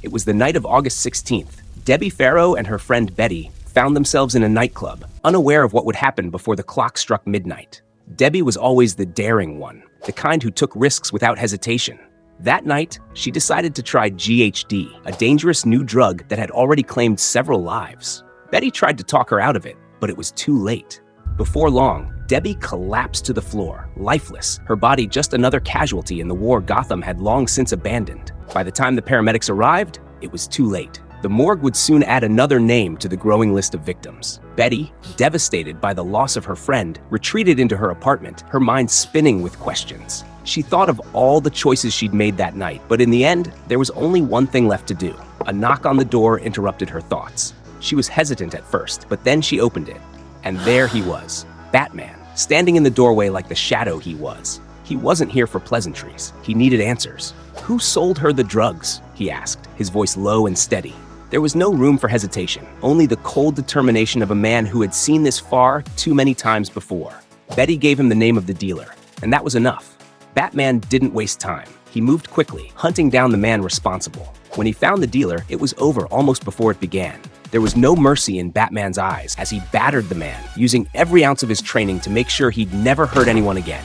It was the night of August 16th. Debbie Farrow and her friend Betty found themselves in a nightclub, unaware of what would happen before the clock struck midnight. Debbie was always the daring one, the kind who took risks without hesitation. That night, she decided to try GHD, a dangerous new drug that had already claimed several lives. Betty tried to talk her out of it, but it was too late. Before long, Debbie collapsed to the floor, lifeless, her body just another casualty in the war Gotham had long since abandoned. By the time the paramedics arrived, it was too late. The morgue would soon add another name to the growing list of victims. Betty, devastated by the loss of her friend, retreated into her apartment, her mind spinning with questions. She thought of all the choices she'd made that night, but in the end, there was only one thing left to do. A knock on the door interrupted her thoughts. She was hesitant at first, but then she opened it. And there he was, Batman, standing in the doorway like the shadow he was. He wasn't here for pleasantries. He needed answers. "Who sold her the drugs?" he asked, his voice low and steady. There was no room for hesitation, only the cold determination of a man who had seen this far too many times before. Betty gave him the name of the dealer, and that was enough. Batman didn't waste time. He moved quickly, hunting down the man responsible. When he found the dealer, it was over almost before it began. There was no mercy in Batman's eyes as he battered the man, using every ounce of his training to make sure he'd never hurt anyone again.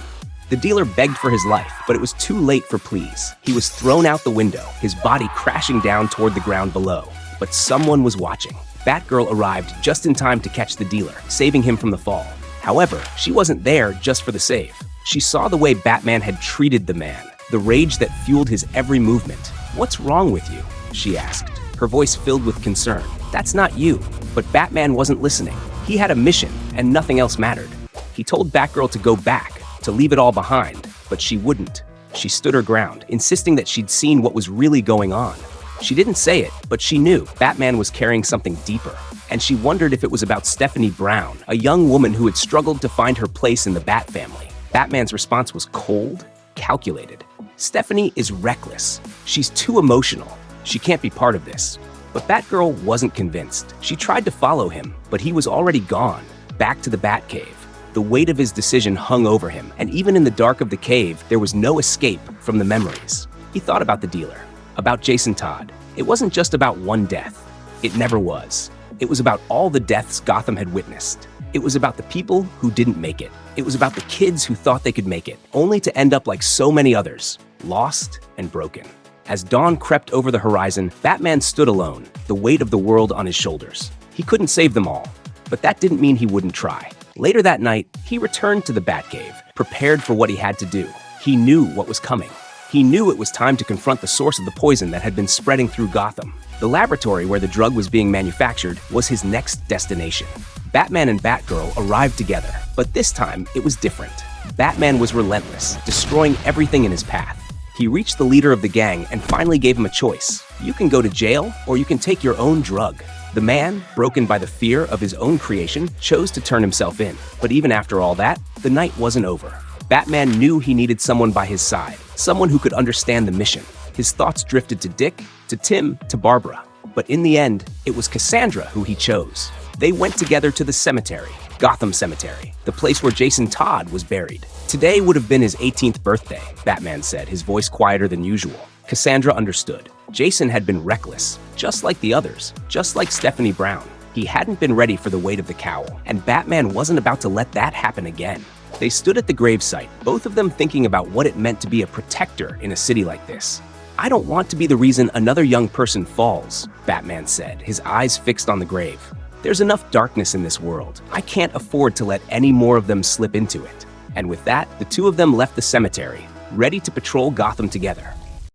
The dealer begged for his life, but it was too late for pleas. He was thrown out the window, his body crashing down toward the ground below. But someone was watching. Batgirl arrived just in time to catch the dealer, saving him from the fall. However, she wasn't there just for the save. She saw the way Batman had treated the man, the rage that fueled his every movement. "What's wrong with you?" she asked, her voice filled with concern. "That's not you." But Batman wasn't listening. He had a mission, and nothing else mattered. He told Batgirl to go back, to leave it all behind, but she wouldn't. She stood her ground, insisting that she'd seen what was really going on. She didn't say it, but she knew Batman was carrying something deeper. And she wondered if it was about Stephanie Brown, a young woman who had struggled to find her place in the Bat family. Batman's response was cold, calculated. "Stephanie is reckless. She's too emotional. She can't be part of this." But Batgirl wasn't convinced. She tried to follow him, but he was already gone, back to the Batcave. The weight of his decision hung over him, and even in the dark of the cave, there was no escape from the memories. He thought about the dealer, about Jason Todd. It wasn't just about one death. It never was. It was about all the deaths Gotham had witnessed. It was about the people who didn't make it. It was about the kids who thought they could make it, only to end up like so many others, lost and broken. As dawn crept over the horizon, Batman stood alone, the weight of the world on his shoulders. He couldn't save them all, but that didn't mean he wouldn't try. Later that night, he returned to the Batcave, prepared for what he had to do. He knew what was coming. He knew it was time to confront the source of the poison that had been spreading through Gotham. The laboratory where the drug was being manufactured was his next destination. Batman and Batgirl arrived together, but this time it was different. Batman was relentless, destroying everything in his path. He reached the leader of the gang and finally gave him a choice. You can go to jail, or you can take your own drug. The man, broken by the fear of his own creation, chose to turn himself in. But even after all that, the night wasn't over. Batman knew he needed someone by his side, someone who could understand the mission. His thoughts drifted to Dick, to Tim, to Barbara. But in the end, it was Cassandra who he chose. They went together to the cemetery, Gotham Cemetery, the place where Jason Todd was buried. Today would have been his 18th birthday, Batman said, his voice quieter than usual. Cassandra understood. Jason had been reckless, just like the others, just like Stephanie Brown. He hadn't been ready for the weight of the cowl, and Batman wasn't about to let that happen again. They stood at the gravesite, both of them thinking about what it meant to be a protector in a city like this. "I don't want to be the reason another young person falls," Batman said, his eyes fixed on the grave. "There's enough darkness in this world. I can't afford to let any more of them slip into it." And with that, the two of them left the cemetery, ready to patrol Gotham together.